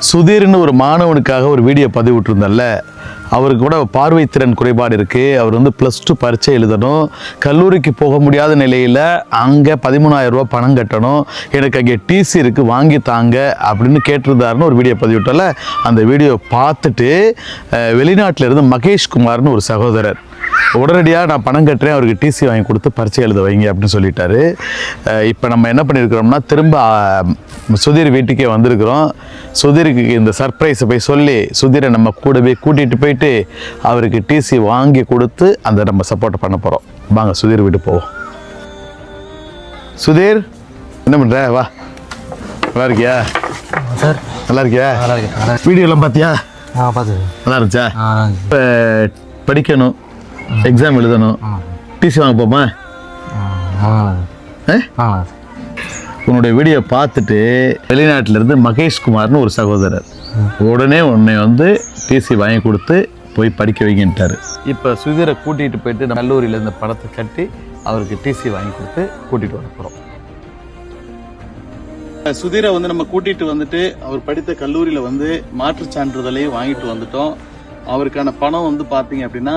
சுதீர்னு ஒரு மாணவனுக்காக ஒரு வீடியோ பதிவிட்டிருந்தல்ல, அவருக்கு கூட பார்வை திறன் குறைபாடு இருக்குது. அவர் வந்து +2 பரீட்சை எழுதணும், கல்லூரிக்கு போக முடியாத நிலையில் அங்கே 13,000 ரூபா பணம் கட்டணும், எனக்கு அங்கே டிசி இருக்குது வாங்கி தாங்க அப்படின்னு கேட்டிருந்தாருன்னு ஒரு வீடியோ பதிவிட்டல. அந்த வீடியோ பார்த்துட்டு வெளிநாட்டில் இருந்து மகேஷ்குமார்னு ஒரு சகோதரர் உடனடியாக நான் பணம் கட்டுறேன், அவருக்கு டிசி வாங்கி கொடுத்து பரீட்சை எழுத வைங்க அப்படின்னு சொல்லிட்டாரு. இப்போ நம்ம என்ன பண்ணியிருக்கிறோம்னா, திரும்ப சுதீர் வீட்டுக்கே வந்திருக்கிறோம். சுதீருக்கு இந்த சர்ப்ரைஸை போய் சொல்லி சுதீரை நம்ம கூடவே கூட்டிகிட்டு போயிட்டு அவருக்கு டிசி வாங்கி கொடுத்து அந்த நம்ம சப்போர்ட் பண்ண போகிறோம். வாங்க சுதீர் வீட்டு போவோம். சுதீர் என்ன பண்ணுற? வா. நல்லா இருக்கியா சார்? நல்லா இருக்கியா? வீடியோலாம் பார்த்தியா? பார்த்து. நல்லா இருந்துச்சா? இப்போ படிக்கணும், எக்ஸாம் எழுதணும், டிசி வாங்க போமா? உன்னுடைய வீடியோ பார்த்துட்டு வெளிநாட்டிலேருந்து மகேஷ்குமார்னு ஒரு சகோதரர் உடனே உன்னை வந்து டிசி வாங்கி கொடுத்து போய் படிக்க வைக்கின்ட்டார். இப்போ சுதீரை கூட்டிகிட்டு போயிட்டு கல்லூரியில் இந்த பணத்தை கட்டி அவருக்கு டிசி வாங்கி கொடுத்து கூட்டிகிட்டு வர போகிறோம். சுதீரை வந்து நம்ம கூட்டிகிட்டு வந்துட்டு அவர் படித்த கல்லூரியில் வந்து மாற்றுச் சான்றிதழையும் வாங்கிட்டு வந்துட்டோம். அவருக்கான பணம் வந்து பார்த்தீங்க அப்படின்னா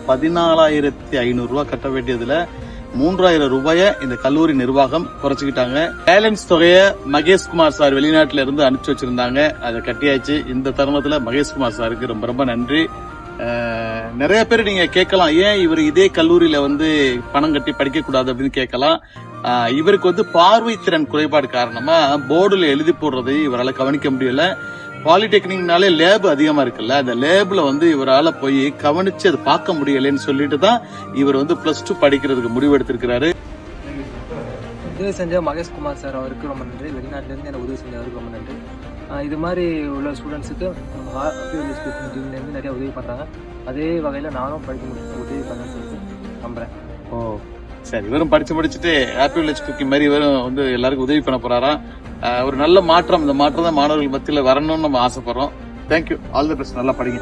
14,500 ரூபா கட்ட வேண்டியதில் 3,000 ரூபாயை இந்த கல்லூரி நிர்வாகம் குறைச்சிக்கிட்டாங்க. பேலன்ஸ் தொகையை மகேஷ்குமார் சார் வெளிநாட்டில இருந்து அனுப்பிச்சு வச்சிருந்தாங்க, அதை கட்டியாச்சு. இந்த தருணத்துல மகேஷ்குமார் சாருக்கு ரொம்ப ரொம்ப நன்றி. நிறைய பேர் நீங்க கேட்கலாம், ஏன் இவர் இதே கல்லூரியில வந்து பணம் கட்டி படிக்க கூடாது அப்படின்னு கேட்கலாம். இவருக்கு வந்து பார்வை திறன் குறைபாடு காரணமா போர்டுல எழுதி போடுறதை இவரால் கவனிக்க முடியல. பாலிடெக்னிக்னாலே லேப் அதிகமா இருக்குல்ல, அந்த லேப்ல வந்து இவரால் போய் கவனிச்சு அதை பார்க்க முடியலன்னு சொல்லிட்டு தான் இவர் வந்து +2 படிக்கிறதுக்கு முடிவு எடுத்திருக்கிறாரு. உதவி செஞ்ச மகேஷ்குமார் சார் அவருக்கு ரொம்ப நன்றி. வெளிநாட்டிலேருந்து எனக்கு உதவி செஞ்ச அவருக்கு ரொம்ப நன்றி. இது மாதிரி உள்ள ஸ்டூடெண்ட்ஸுக்கு இருந்து நிறைய உதவி பண்ணுறாங்க. அதே வகையில் நானும் படிக்க முடியும் உதவி பண்ணேன்னு சொல்லிட்டு நம்புறேன். ஓ சரி, இவரும் படிச்சு முடிச்சுட்டு ஹாப்பி வில்லேஜ் குக்கிங் மாதிரி இவரும் வந்து எல்லாருக்கும் உதவி பண்ண போறாராம். ஒரு நல்ல மாற்றம், இந்த மாற்றம் தான் மாணவர்கள் மத்தியில் வரணும்னு நம்ம ஆசைப்படுறோம். தேங்க்யூ, ஆல் தி பெஸ்ட், நல்லா படிங்க.